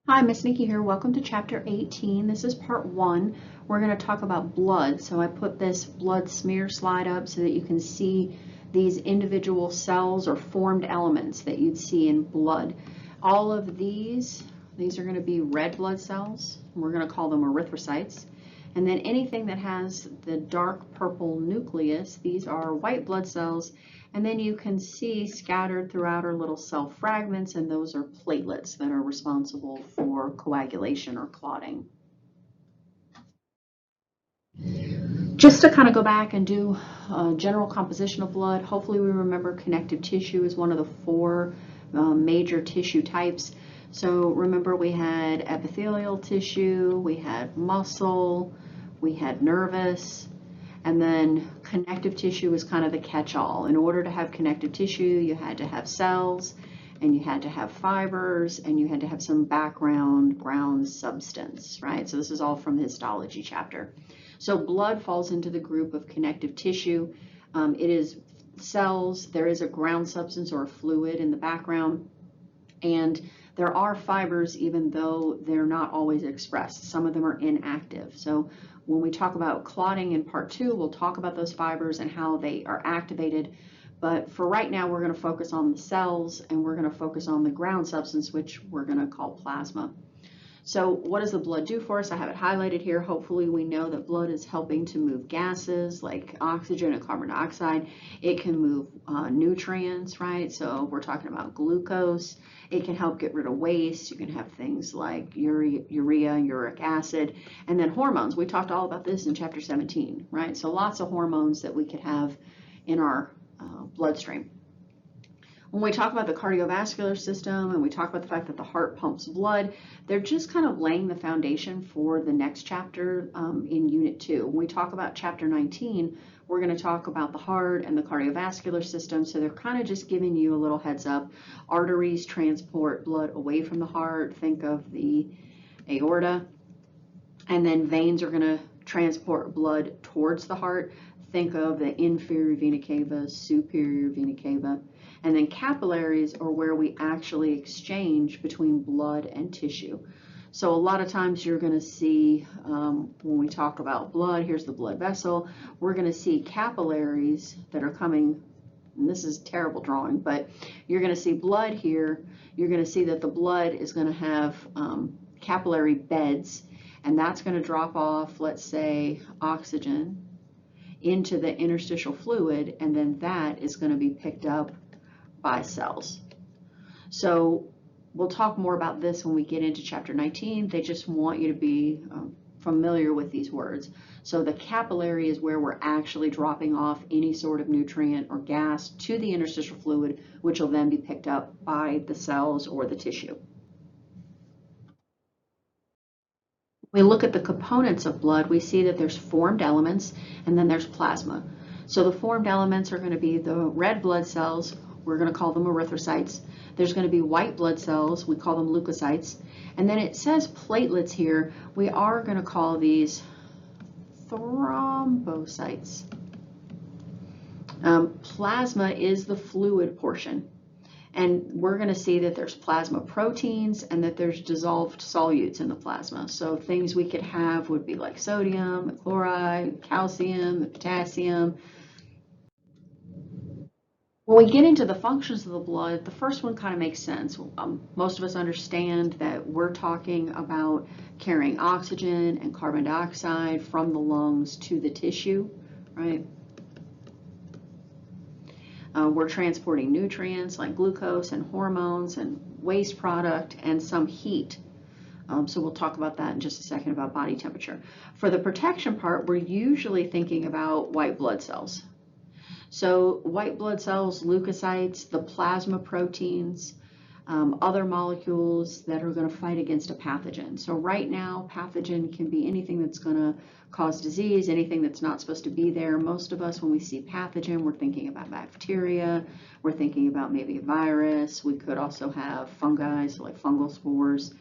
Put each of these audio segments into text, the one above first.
Hi, Miss Nikki here. Welcome to Chapter 18. This is part 1. We're going to talk about blood. So I put this blood smear slide up so that you can see these individual cells or formed elements that you'd see in blood. All of these are going to be red blood cells. We're going to call them erythrocytes. And then anything that has the dark purple nucleus, these are white blood cells. And then you can see scattered throughout our little cell fragments, and those are platelets that are responsible for coagulation or clotting. Just to kind of go back and do a general composition of blood, hopefully we remember connective tissue is one of the four major tissue types. So remember we had epithelial tissue, we had muscle, we had nervous, and then connective tissue is kind of the catch-all. In order to have connective tissue, you had to have cells, and you had to have fibers, and you had to have some ground substance, right? So this is all from the histology chapter. So blood falls into the group of connective tissue. It is cells, there is a ground substance or a fluid in the background, and there are fibers even though they're not always expressed. Some of them are inactive. So when we talk about clotting in part 2, we'll talk about those fibers and how they are activated. But for right now, we're going to focus on the cells, and we're going to focus on the ground substance, which we're going to call plasma. So what does the blood do for us? I have it highlighted here. Hopefully we know that blood is helping to move gases like oxygen and carbon dioxide. It can move nutrients, right? So we're talking about glucose. It can help get rid of waste. You can have things like urea, uric acid, and then hormones. We talked all about this in chapter 17, right? So lots of hormones that we could have in our bloodstream. When we talk about the cardiovascular system and we talk about the fact that the heart pumps blood, they're just kind of laying the foundation for the next chapter in Unit 2. When we talk about Chapter 19, we're going to talk about the heart and the cardiovascular system. So they're kind of just giving you a little heads up. Arteries transport blood away from the heart. Think of the aorta. And then veins are going to transport blood towards the heart. Think of the inferior vena cava, superior vena cava. And then capillaries are where we actually exchange between blood and tissue. So a lot of times you're going to see when we talk about blood, here's the blood vessel, we're going to see capillaries that are coming, and this is terrible drawing, but you're going to see blood here. You're going to see that the blood is going to have capillary beds, and that's going to drop off, let's say, oxygen into the interstitial fluid, and then that is going to be picked up by cells. So we'll talk more about this when we get into chapter 19. They just want you to be familiar with these words. So the capillary is where we're actually dropping off any sort of nutrient or gas to the interstitial fluid, which will then be picked up by the cells or the tissue. We look at the components of blood, we see that there's formed elements and then there's plasma. So the formed elements are going to be the red blood cells. We're going to call them erythrocytes. There's going to be white blood cells. We call them leukocytes. And then it says platelets here. We are going to call these thrombocytes. Plasma is the fluid portion. And we're going to see that there's plasma proteins and that there's dissolved solutes in the plasma. So things we could have would be like sodium, chloride, calcium, potassium. When we get into the functions of the blood, the first one kind of makes sense. Most of us understand that we're talking about carrying oxygen and carbon dioxide from the lungs to the tissue, right? We're transporting nutrients like glucose and hormones and waste product and some heat. So we'll talk about that in just a second about body temperature. For the protection part, we're usually thinking about white blood cells. So white blood cells, leukocytes, the plasma proteins, other molecules that are going to fight against a pathogen. So right now, pathogen can be anything that's going to cause disease, anything that's not supposed to be there. Most of us, when we see pathogen, we're thinking about bacteria, we're thinking about maybe a virus. We could also have fungi, so like fungal spores.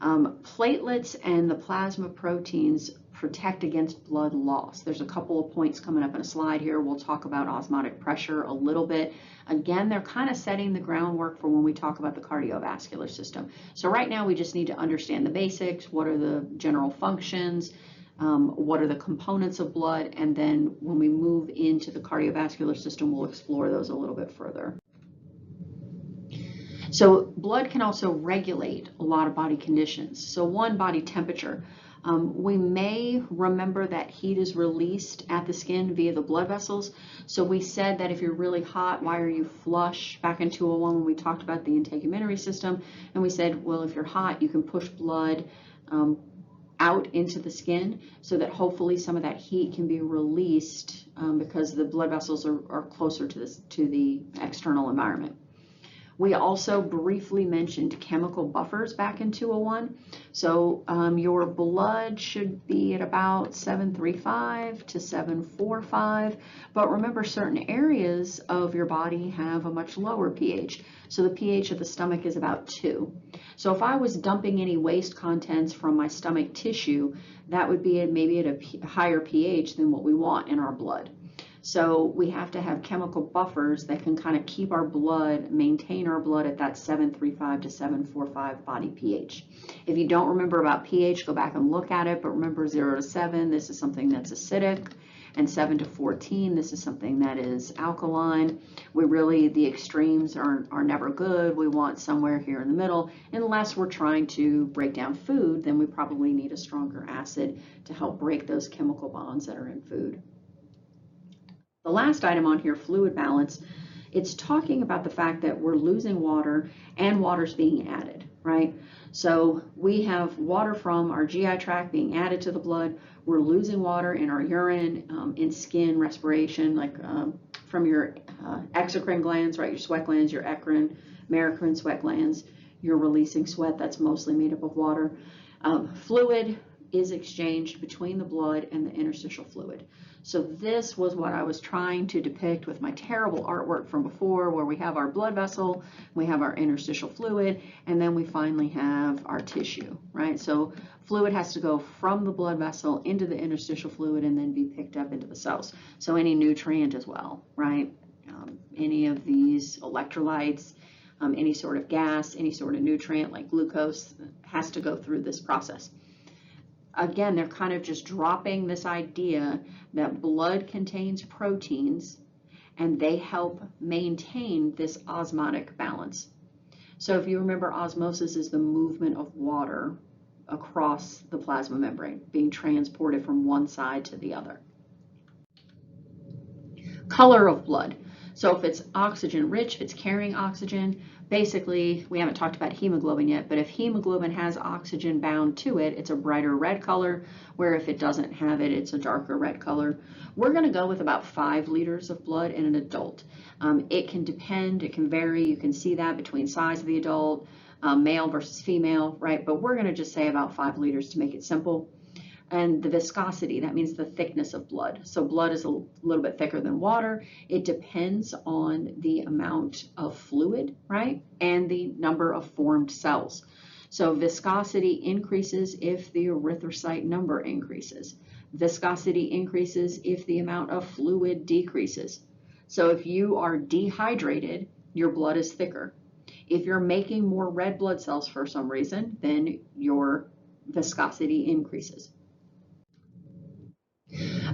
Platelets and the plasma proteins protect against blood loss. There's a couple of points coming up in a slide here. We'll talk about osmotic pressure a little bit. Again, they're kind of setting the groundwork for when we talk about the cardiovascular system. So right now we just need to understand the basics. What are the general functions? What are the components of blood? And then when we move into the cardiovascular system, we'll explore those a little bit further. So blood can also regulate a lot of body conditions. So one, body temperature. We may remember that heat is released at the skin via the blood vessels. So we said that if you're really hot, why are you flush? Back in 201 when we talked about the integumentary system, and we said, well, if you're hot, you can push blood out into the skin so that hopefully some of that heat can be released because the blood vessels are closer to the external environment. We also briefly mentioned chemical buffers back in 201. So your blood should be at about 735 to 745, but remember certain areas of your body have a much lower pH. So the pH of the stomach is about 2. So if I was dumping any waste contents from my stomach tissue, that would be maybe at a higher pH than what we want in our blood. So we have to have chemical buffers that can kind of keep our blood, maintain our blood at that 735 to 745 body pH. If you don't remember about pH, go back and look at it, but remember 0 to 7, this is something that's acidic, and 7 to 14, this is something that is alkaline. The extremes are never good. We want somewhere here in the middle. Unless we're trying to break down food, then we probably need a stronger acid to help break those chemical bonds that are in food. The last item on here, fluid balance, it's talking about the fact that we're losing water and water's being added, right? So we have water from our GI tract being added to the blood. We're losing water in our urine, in skin, respiration, like from your exocrine glands, right? Your sweat glands, your eccrine, merocrine sweat glands. You're releasing sweat that's mostly made up of water. Fluid is exchanged between the blood and the interstitial fluid. So this was what I was trying to depict with my terrible artwork from before, where we have our blood vessel, we have our interstitial fluid, and then we finally have our tissue, right? So fluid has to go from the blood vessel into the interstitial fluid and then be picked up into the cells. So any nutrient as well, right? Any of these electrolytes, any sort of gas, any sort of nutrient like glucose has to go through this process. Again, they're kind of just dropping this idea that blood contains proteins and they help maintain this osmotic balance. So if you remember, osmosis is the movement of water across the plasma membrane, being transported from one side to the other. Color of blood. So if it's oxygen rich, if it's carrying oxygen, basically, we haven't talked about hemoglobin yet, but if hemoglobin has oxygen bound to it, it's a brighter red color, where if it doesn't have it, it's a darker red color. We're going to go with about 5 liters of blood in an adult. It can depend, it can vary, you can see that between size of the adult, male versus female, right? But we're going to just say about 5 liters to make it simple. And the viscosity, that means the thickness of blood. So blood is a little bit thicker than water. It depends on the amount of fluid, right? And the number of formed cells. So viscosity increases if the erythrocyte number increases. Viscosity increases if the amount of fluid decreases. So if you are dehydrated, your blood is thicker. If you're making more red blood cells for some reason, then your viscosity increases.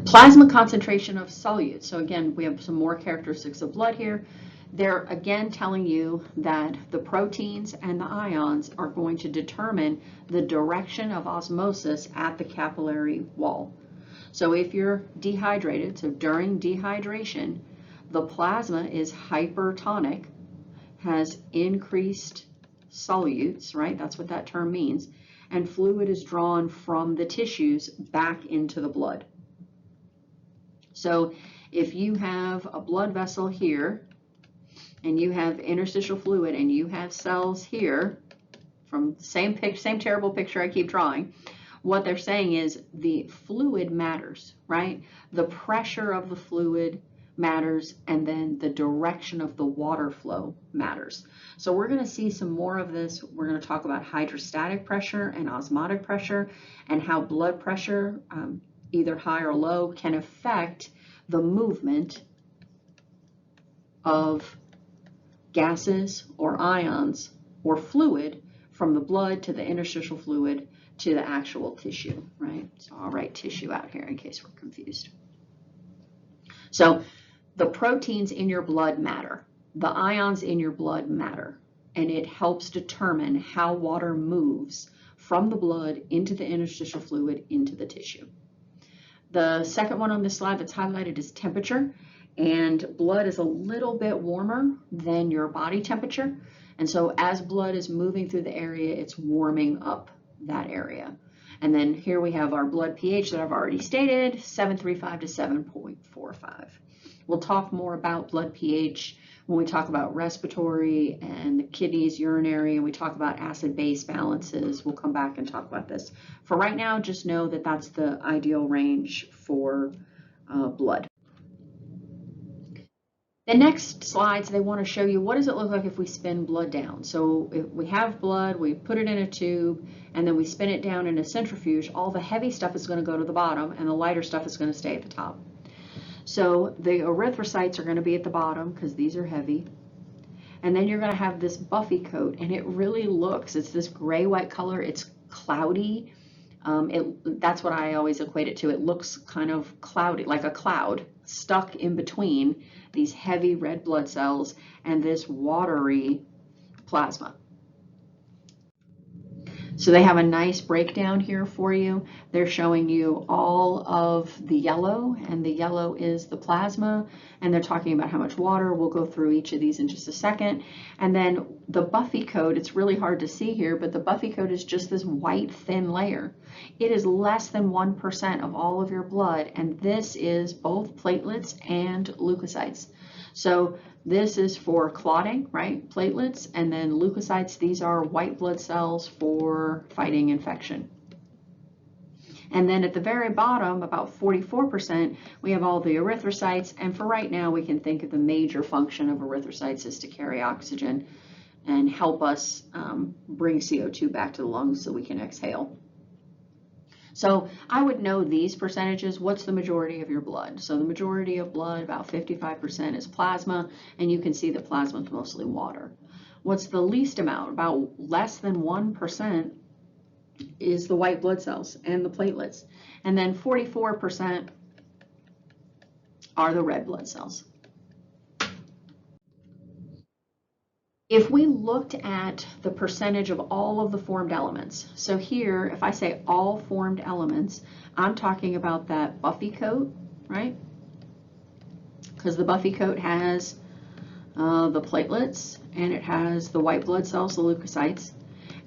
Plasma concentration of solutes. So again, we have some more characteristics of blood here. They're again telling you that the proteins and the ions are going to determine the direction of osmosis at the capillary wall. So if you're dehydrated, so during dehydration, the plasma is hypertonic, has increased solutes, right? That's what that term means. And fluid is drawn from the tissues back into the blood. So if you have a blood vessel here and you have interstitial fluid and you have cells here, from same terrible picture I keep drawing, what they're saying is the fluid matters, right? The pressure of the fluid matters, and then the direction of the water flow matters. So we're going to see some more of this. We're going to talk about hydrostatic pressure and osmotic pressure and how blood pressure, either high or low, can affect the movement of gases or ions or fluid from the blood to the interstitial fluid to the actual tissue, right? So I'll write tissue out here in case we're confused. So the proteins in your blood matter. The ions in your blood matter, and it helps determine how water moves from the blood into the interstitial fluid into the tissue. The second one on this slide that's highlighted is temperature, and blood is a little bit warmer than your body temperature, and so as blood is moving through the area, it's warming up that area. And then here we have our blood pH that I've already stated, 7.35 to 7.45. We'll talk more about blood pH when we talk about respiratory and the kidneys, urinary, and we talk about acid-base balances. We'll come back and talk about this. For right now, just know that that's the ideal range for blood. The next slides, they want to show you what does it look like if we spin blood down. So if we have blood, we put it in a tube, and then we spin it down in a centrifuge, all the heavy stuff is going to go to the bottom, and the lighter stuff is going to stay at the top. So the erythrocytes are going to be at the bottom because these are heavy. And then you're going to have this buffy coat, and it really looks, it's this gray-white color, it's cloudy. That's what I always equate it to. It looks kind of cloudy, like a cloud stuck in between these heavy red blood cells and this watery plasma. So they have a nice breakdown here for you. They're showing you all of the yellow, and the yellow is the plasma, and they're talking about how much water. We'll go through each of these in just a second. And then the buffy coat, it's really hard to see here, but the buffy coat is just this white thin layer. It is less than 1% of all of your blood, and this is both platelets and leukocytes. So this is for clotting, right? Platelets, and then leukocytes, these are white blood cells for fighting infection. And then at the very bottom, about 44%, we have all the erythrocytes, and for right now, we can think of the major function of erythrocytes is to carry oxygen and help us bring CO2 back to the lungs so we can exhale. So I would know these percentages. What's the majority of your blood? So the majority of blood, about 55%, is plasma, and you can see that plasma is mostly water. What's the least amount? About less than 1% is the white blood cells and the platelets. And then 44% are the red blood cells. If we looked at the percentage of all of the formed elements, so here, if I say all formed elements, I'm talking about that buffy coat, right? Because the buffy coat has the platelets, and it has the white blood cells, the leukocytes.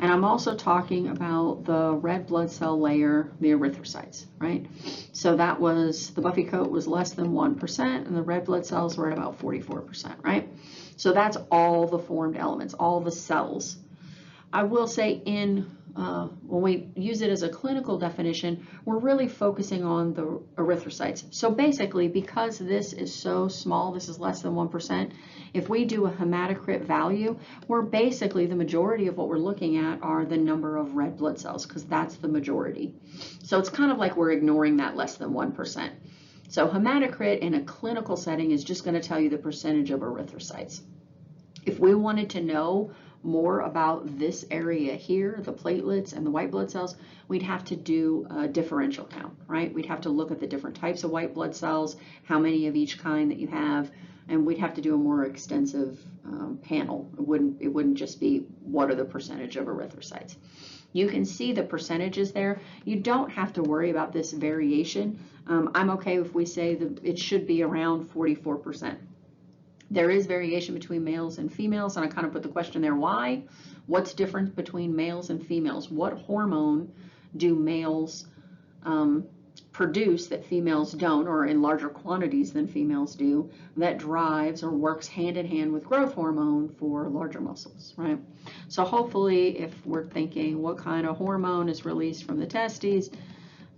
And I'm also talking about the red blood cell layer, the erythrocytes, right? So that was, the buffy coat was less than 1%, and the red blood cells were at about 44%, right? So that's all the formed elements, all the cells. I will say when we use it as a clinical definition, we're really focusing on the erythrocytes. So basically, because this is so small, this is less than 1%, if we do a hematocrit value, we're basically, the majority of what we're looking at are the number of red blood cells, because that's the majority. So it's kind of like we're ignoring that less than 1%. So hematocrit in a clinical setting is just going to tell you the percentage of erythrocytes. If we wanted to know more about this area here, the platelets and the white blood cells, we'd have to do a differential count, right? We'd have to look at the different types of white blood cells, how many of each kind that you have, and we'd have to do a more extensive panel. It wouldn't just be what are the percentage of erythrocytes. You can see the percentages there. You don't have to worry about this variation. I'm okay if we say that it should be around 44%. There is variation between males and females, and I kind of put the question there, why? What's different between males and females? What hormone do males produce that females don't, or in larger quantities than females do, that drives or works hand in hand with growth hormone for larger muscles, right? So hopefully, if we're thinking what kind of hormone is released from the testes,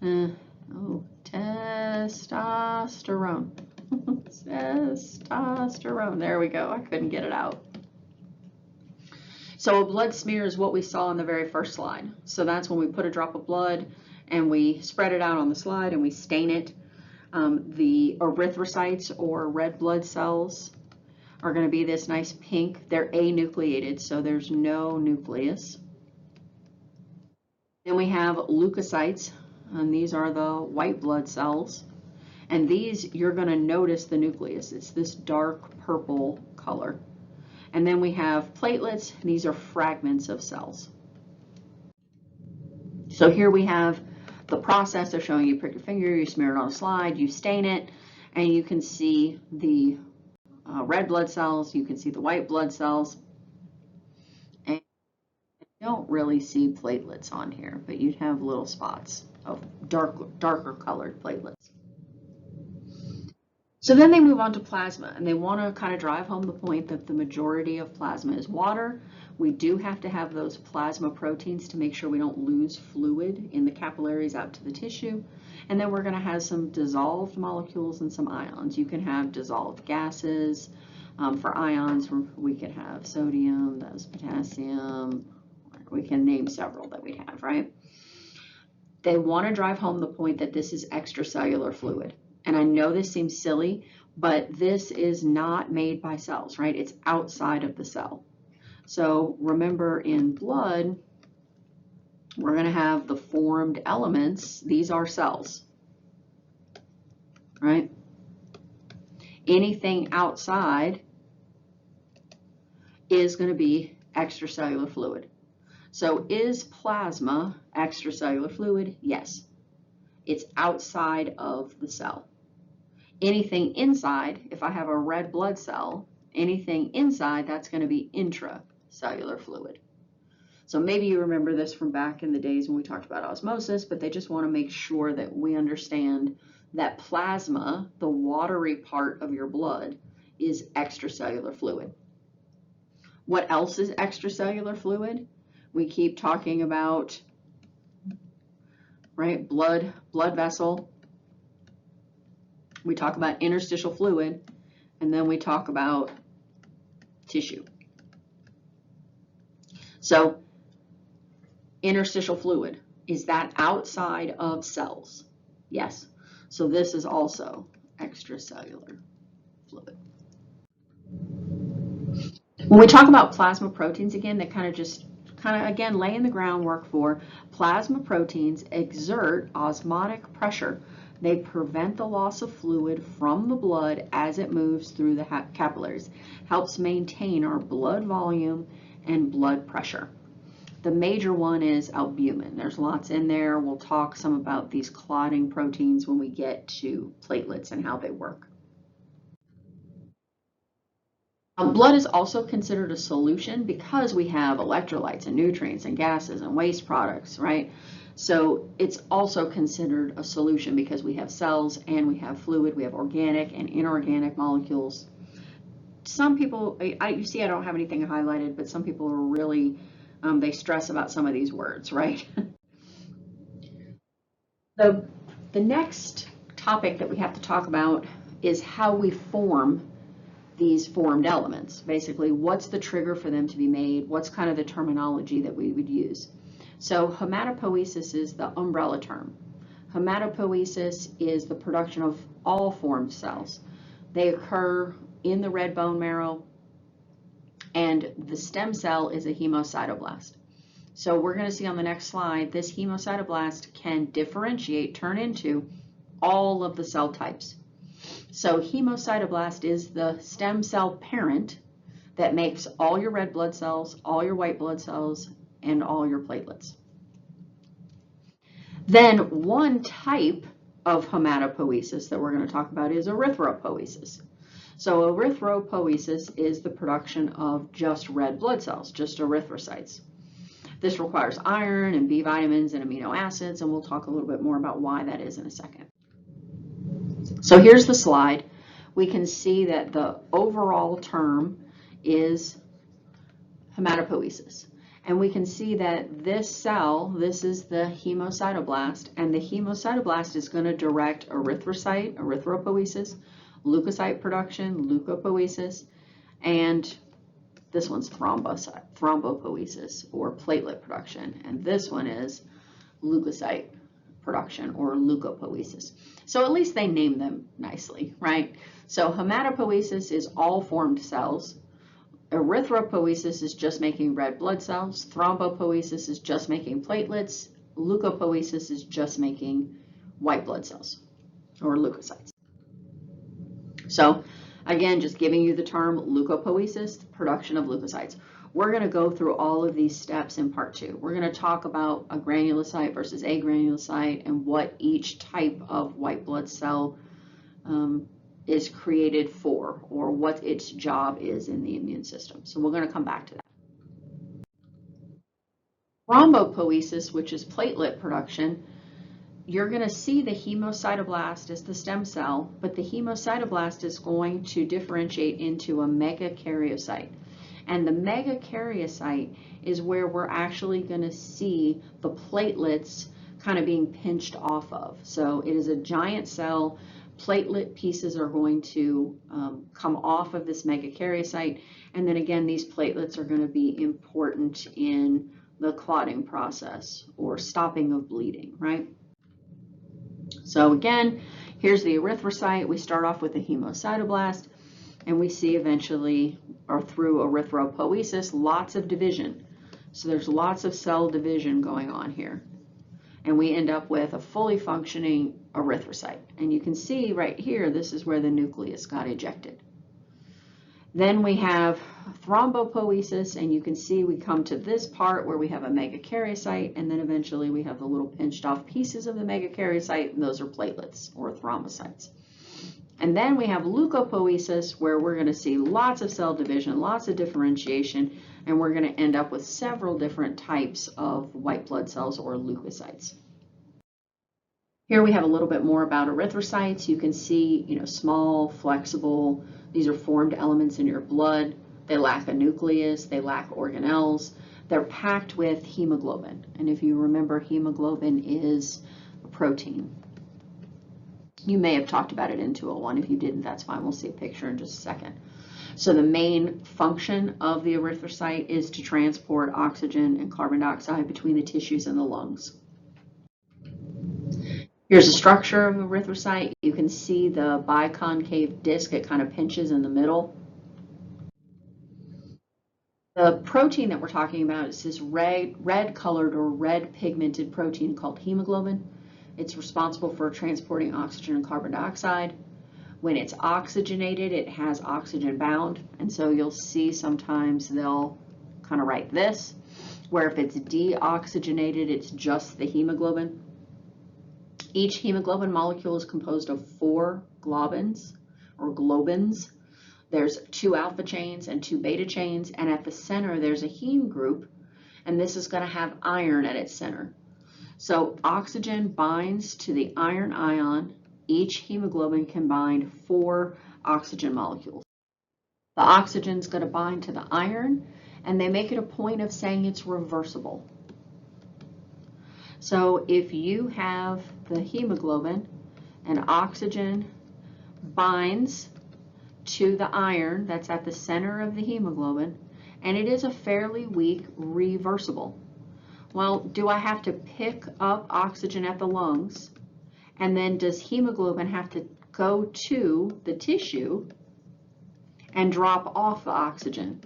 testosterone. Testosterone. There we go. I couldn't get it out. So a blood smear is what we saw on the very first slide. So that's when we put a drop of blood and we spread it out on the slide and we stain it. The erythrocytes, or red blood cells, are going to be this nice pink. They're anucleated, so there's no nucleus. Then we have leukocytes, and these are the white blood cells. And these, you're going to notice the nucleus. It's this dark purple color. And then we have platelets. These are fragments of cells. So here we have the process. They're showing you prick your finger, you smear it on a slide, you stain it, and you can see the red blood cells, you can see the white blood cells. And you don't really see platelets on here, but you'd have little spots of darker colored platelets. So then they move on to plasma, and they want to kind of drive home the point that the majority of plasma is water. We do have to have those plasma proteins to make sure we don't lose fluid in the capillaries out to the tissue. And then we're going to have some dissolved molecules and some ions. You can have dissolved gases. For ions, we can have sodium, that's potassium. We can name several that we have, right? They want to drive home the point that this is extracellular fluid. And I know this seems silly, but this is not made by cells, right? It's outside of the cell. So remember, in blood, we're going to have the formed elements. These are cells, right? Anything outside is going to be extracellular fluid. So is plasma extracellular fluid? Yes. It's outside of the cell. Anything inside, if I have a red blood cell, anything inside, that's going to be intracellular fluid. So maybe you remember this from back in the days when we talked about osmosis, but they just want to make sure that we understand that plasma, the watery part of your blood, is extracellular fluid. What else is extracellular fluid? We keep talking about, right, blood vessel. We talk about interstitial fluid, and then we talk about tissue. So interstitial fluid, is that outside of cells? Yes. So this is also extracellular fluid. When we talk about plasma proteins, again, they kind of again laying the groundwork for plasma proteins exert osmotic pressure. They prevent the loss of fluid from the blood as it moves through the capillaries, helps maintain our blood volume and blood pressure. The major one is albumin. There's lots in there. We'll talk some about these clotting proteins when we get to platelets and how they work. Blood is also considered a solution because we have electrolytes and nutrients and gases and waste products, right? So it's also considered a solution because we have cells and we have fluid, we have organic and inorganic molecules. Some people, you see I don't have anything highlighted, but some people are really, they stress about some of these words, right? The next topic that we have to talk about is how we form these formed elements. Basically, what's the trigger for them to be made? What's kind of the terminology that we would use? So hematopoiesis is the umbrella term. Hematopoiesis is the production of all formed cells. They occur in the red bone marrow, and the stem cell is a hemocytoblast. So we're going to see on the next slide, this hemocytoblast can differentiate, turn into all of the cell types. So hemocytoblast is the stem cell parent that makes all your red blood cells, all your white blood cells, and all your platelets. Then one type of hematopoiesis that we're going to talk about is erythropoiesis. So erythropoiesis is the production of just red blood cells, just erythrocytes. This requires iron and B vitamins and amino acids, and we'll talk a little bit more about why that is in a second. So here's the slide. We can see that the overall term is hematopoiesis. And we can see that this cell, this is the hemocytoblast, and the hemocytoblast is going to direct erythrocyte, erythropoiesis, leukocyte production, leukopoiesis, and this one's thrombopoiesis or platelet production, and this one is leukocyte production or leukopoiesis. So at least they name them nicely, right? So hematopoiesis is all formed cells. Erythropoiesis is just making red blood cells. Thrombopoiesis is just making platelets. Leukopoiesis is just making white blood cells or leukocytes. So again, just giving you the term leukopoiesis, the production of leukocytes. We're going to go through all of these steps in part 2. We're going to talk about a granulocyte versus agranulocyte and what each type of white blood cell is created for, or what its job is in the immune system. So we're going to come back to that. Thrombopoiesis, which is platelet production, you're going to see the hemocytoblast as the stem cell, but the hemocytoblast is going to differentiate into a megakaryocyte. And the megakaryocyte is where we're actually going to see the platelets kind of being pinched off of. So it is a giant cell. Platelet pieces are going to come off of this megakaryocyte. And then again, these platelets are going to be important in the clotting process or stopping of bleeding, right? So again, here's the erythrocyte. We start off with the hemocytoblast, and we see eventually, or through erythropoiesis, lots of division. So there's lots of cell division going on here. And we end up with a fully functioning erythrocyte. And you can see right here, this is where the nucleus got ejected. Then we have thrombopoiesis, and you can see we come to this part where we have a megakaryocyte, and then eventually we have the little pinched off pieces of the megakaryocyte, and those are platelets or thrombocytes. And then we have leukopoiesis, where we're going to see lots of cell division, lots of differentiation, and we're going to end up with several different types of white blood cells or leukocytes. Here we have a little bit more about erythrocytes. You can see, small, flexible. These are formed elements in your blood. They lack a nucleus. They lack organelles. They're packed with hemoglobin. And if you remember, hemoglobin is a protein. You may have talked about it in 201. If you didn't, that's fine. We'll see a picture in just a second. So the main function of the erythrocyte is to transport oxygen and carbon dioxide between the tissues and the lungs. Here's the structure of erythrocyte. You can see the biconcave disc. It kind of pinches in the middle. The protein that we're talking about is this red colored or red pigmented protein called hemoglobin. It's responsible for transporting oxygen and carbon dioxide. When it's oxygenated, it has oxygen bound. And so you'll see sometimes they'll kind of write this, where if it's deoxygenated, it's just the hemoglobin. Each hemoglobin molecule is composed of 4 globins or globins. There's 2 alpha chains and 2 beta chains, and at the center there's a heme group, and this is going to have iron at its center. So oxygen binds to the iron ion. Each hemoglobin can bind 4 oxygen molecules. The oxygen's going to bind to the iron, and they make it a point of saying it's reversible. So if you have the hemoglobin and oxygen binds to the iron that's at the center of the hemoglobin, and it is a fairly weak reversible. Well, do I have to pick up oxygen at the lungs, and then does hemoglobin have to go to the tissue and drop off the oxygen?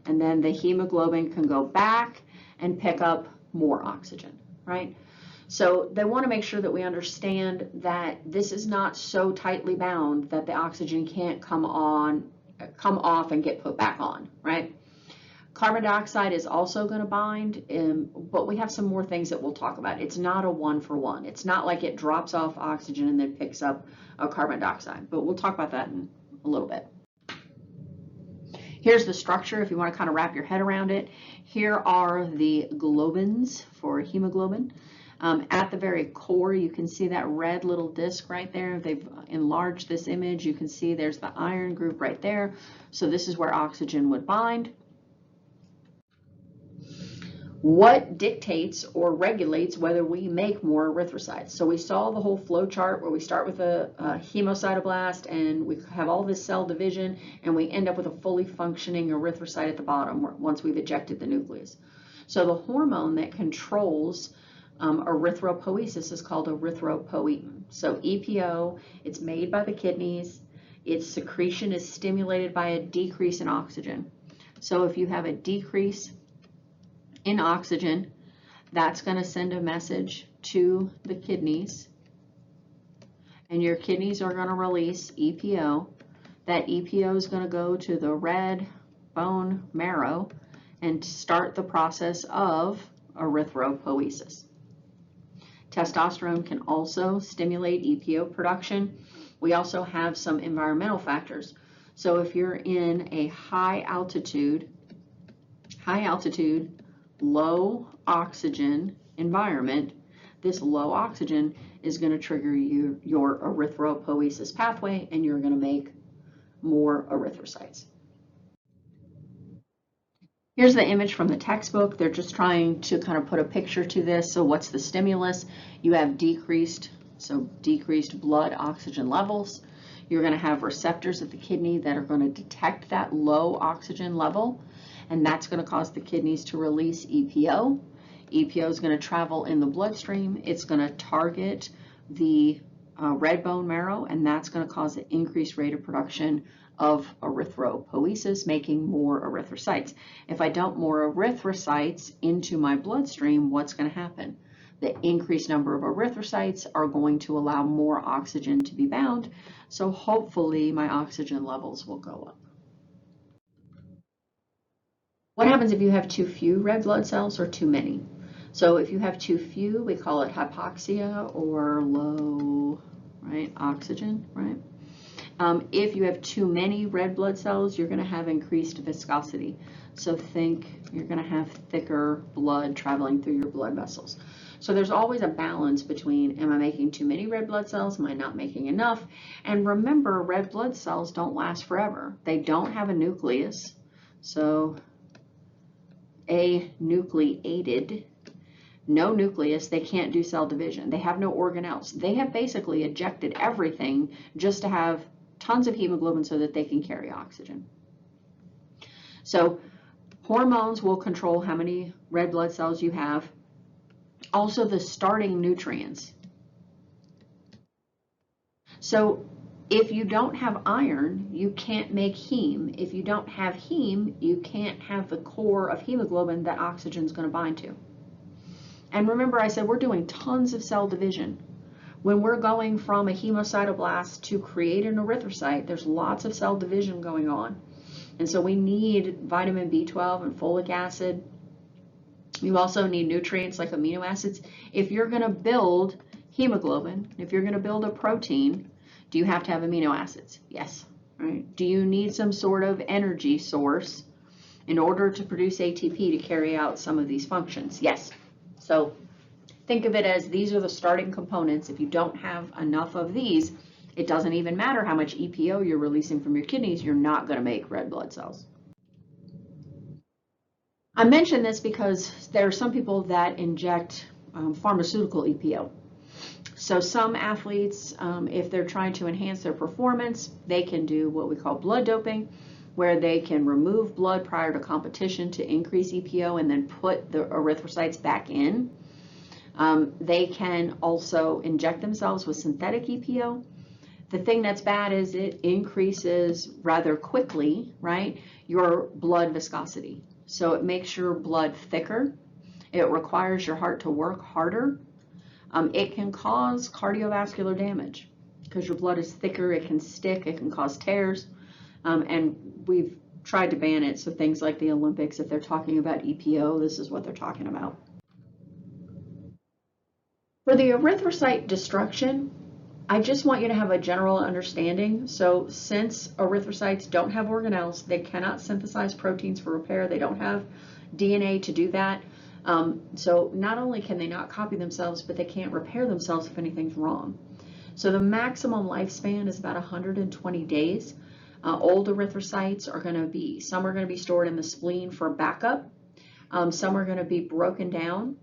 And then the hemoglobin can go back and pick up more oxygen, right? So they want to make sure that we understand that this is not so tightly bound that the oxygen can't come off and get put back on, right? Carbon dioxide is also going to bind, but we have some more things that we'll talk about. It's not a 1-for-1. It's not like it drops off oxygen and then picks up a carbon dioxide, but we'll talk about that in a little bit. Here's the structure if you want to kind of wrap your head around it. Here are the globins for hemoglobin. At the very core, you can see that red little disc right there. They've enlarged this image. You can see there's the iron group right there. So this is where oxygen would bind. what dictates or regulates whether we make more erythrocytes? So we saw the whole flow chart where we start with a hemocytoblast and we have all this cell division and we end up with a fully functioning erythrocyte at the bottom once we've ejected the nucleus. So the hormone that controls erythropoiesis is called erythropoietin. So EPO, it's made by the kidneys. Its secretion is stimulated by a decrease in oxygen. So if you have a decrease in oxygen, that's going to send a message to the kidneys, and your kidneys are going to release EPO. That EPO is going to go to the red bone marrow and start the process of erythropoiesis. Testosterone can also stimulate EPO production. We also have some environmental factors. So if you're in a high altitude, low oxygen environment, this low oxygen is going to trigger your erythropoiesis pathway, and you're going to make more erythrocytes. Here's the image from the textbook. They're just trying to kind of put a picture to this. So what's the stimulus? You have decreased blood oxygen levels. You're going to have receptors at the kidney that are going to detect that low oxygen level, and that's going to cause the kidneys to release EPO. EPO is going to travel in the bloodstream. It's going to target the red bone marrow, and that's going to cause an increased rate of production of erythropoiesis, making more erythrocytes. If I dump more erythrocytes into my bloodstream, what's going to happen? The increased number of erythrocytes are going to allow more oxygen to be bound, so hopefully my oxygen levels will go up. What happens if you have too few red blood cells or too many? So if you have too few, we call it hypoxia or low, oxygen, if you have too many red blood cells, you're going to have increased viscosity. So think you're going to have thicker blood traveling through your blood vessels. So there's always a balance between, am I making too many red blood cells? Am I not making enough? And remember, red blood cells don't last forever. They don't have a nucleus. So anucleated, no nucleus, they can't do cell division. They have no organelles. They have basically ejected everything just to have tons of hemoglobin so that they can carry oxygen. So hormones will control how many red blood cells you have. Also the starting nutrients. So if you don't have iron, you can't make heme. If you don't have heme, you can't have the core of hemoglobin that oxygen is going to bind to. And remember, I said we're doing tons of cell division. When we're going from a hemocytoblast to create an erythrocyte, there's lots of cell division going on. And so we need vitamin B12 and folic acid. You also need nutrients like amino acids. If you're going to build hemoglobin, if you're going to build a protein, do you have to have amino acids? Yes. Right? Do you need some sort of energy source in order to produce ATP to carry out some of these functions? Yes. So think of it as these are the starting components. If you don't have enough of these, it doesn't even matter how much EPO you're releasing from your kidneys, you're not going to make red blood cells. I mention this because there are some people that inject pharmaceutical EPO. So some athletes, if they're trying to enhance their performance, they can do what we call blood doping, where they can remove blood prior to competition to increase EPO and then put the erythrocytes back in. They can also inject themselves with synthetic EPO. The thing that's bad is it increases rather quickly, your blood viscosity. So it makes your blood thicker. It requires your heart to work harder. It can cause cardiovascular damage because your blood is thicker. It can stick. It can cause tears. And we've tried to ban it. So things like the Olympics, if they're talking about EPO, this is what they're talking about. For the erythrocyte destruction, I just want you to have a general understanding. So since erythrocytes don't have organelles, they cannot synthesize proteins for repair. They don't have DNA to do that. So not only can they not copy themselves, but they can't repair themselves if anything's wrong. So the maximum lifespan is about 120 days. Old erythrocytes are going to be, some are going to be stored in the spleen for backup. Some are going to be broken down,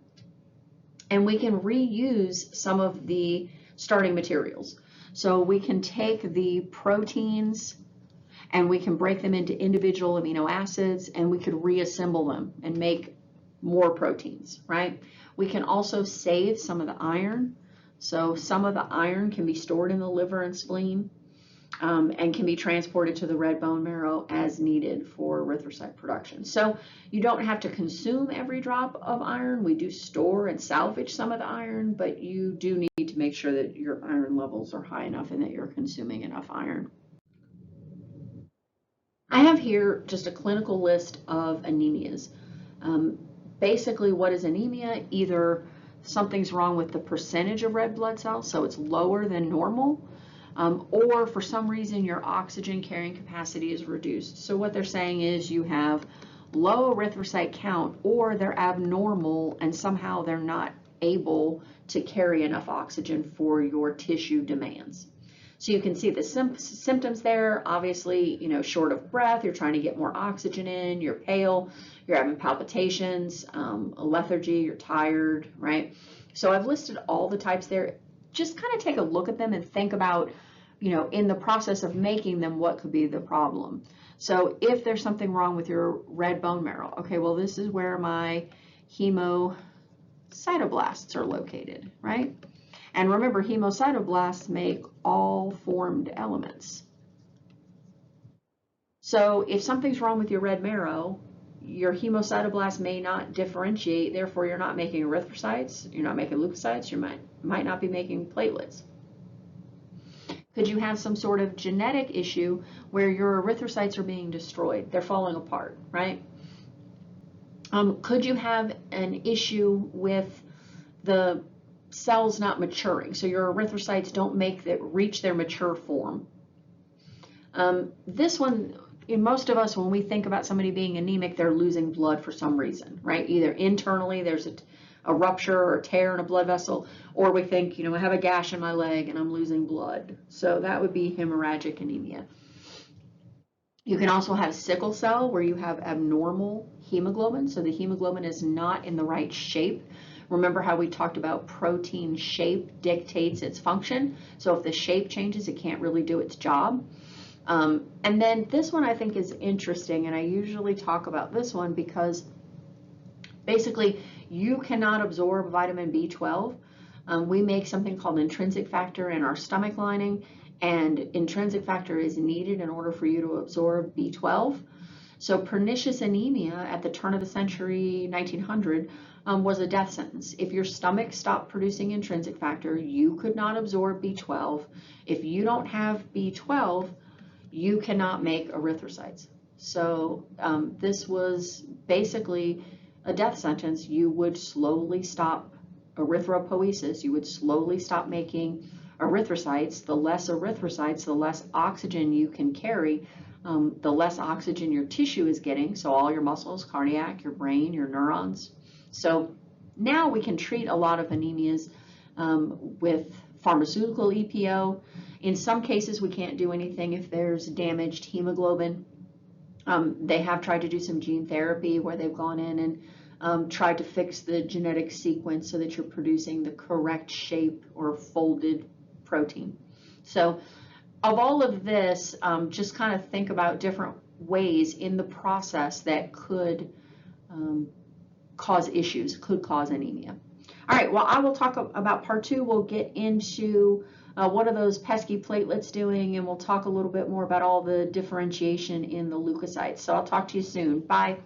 and we can reuse some of the starting materials. So we can take the proteins and we can break them into individual amino acids, and we could reassemble them and make more proteins, right? We can also save some of the iron. So some of the iron can be stored in the liver and spleen, and can be transported to the red bone marrow as needed for erythrocyte production. So you don't have to consume every drop of iron. We do store and salvage some of the iron, but you do need to make sure that your iron levels are high enough and that you're consuming enough iron. I have here just a clinical list of anemias. Basically, what is anemia? Either something's wrong with the percentage of red blood cells, so it's lower than normal, or for some reason your oxygen carrying capacity is reduced. So what they're saying is you have low erythrocyte count, or they're abnormal and somehow they're not able to carry enough oxygen for your tissue demands. So you can see the symptoms there. Obviously, short of breath, you're trying to get more oxygen in, you're pale, you're having palpitations, lethargy, you're tired, right? So I've listed all the types there. Just kind of take a look at them and think about, in the process of making them, what could be the problem. So if there's something wrong with your red bone marrow, okay, well, this is where my hemocytoblasts are located, right? And remember, hemocytoblasts make all formed elements. So if something's wrong with your red marrow, your hemocytoblasts may not differentiate, therefore you're not making erythrocytes, you're not making leukocytes, you might not be making platelets. Could you have some sort of genetic issue where your erythrocytes are being destroyed? They're falling apart, right? Could you have an issue with the cells not maturing, so your erythrocytes don't reach their mature form? This one, most of us, when we think about somebody being anemic, they're losing blood for some reason, right? Either internally there's a rupture or a tear in a blood vessel, or we think, I have a gash in my leg and I'm losing blood. So that would be hemorrhagic anemia. You can also have sickle cell, where you have abnormal hemoglobin, so the hemoglobin is not in the right shape. Remember how we talked about protein shape dictates its function. So if the shape changes, it can't really do its job. And then this one I think is interesting, and I usually talk about this one because basically you cannot absorb vitamin B12. We make something called intrinsic factor in our stomach lining, and intrinsic factor is needed in order for you to absorb B12. So pernicious anemia at the turn of the century, 1900, was a death sentence. If your stomach stopped producing intrinsic factor, you could not absorb B12. If you don't have B12, you cannot make erythrocytes. So this was basically a death sentence. You would slowly stop erythropoiesis. You would slowly stop making erythrocytes. The less oxygen you can carry, the less oxygen your tissue is getting. So all your muscles, cardiac, your brain, your neurons. So now we can treat a lot of anemias with pharmaceutical EPO. In some cases, we can't do anything if there's damaged hemoglobin. They have tried to do some gene therapy where they've gone in and tried to fix the genetic sequence so that you're producing the correct shape or folded protein. So of all of this, just kind of think about different ways in the process that could cause issues, could cause anemia. All right, well, I will talk about part 2. We'll get into what are those pesky platelets doing, and we'll talk a little bit more about all the differentiation in the leukocytes. So I'll talk to you soon. Bye.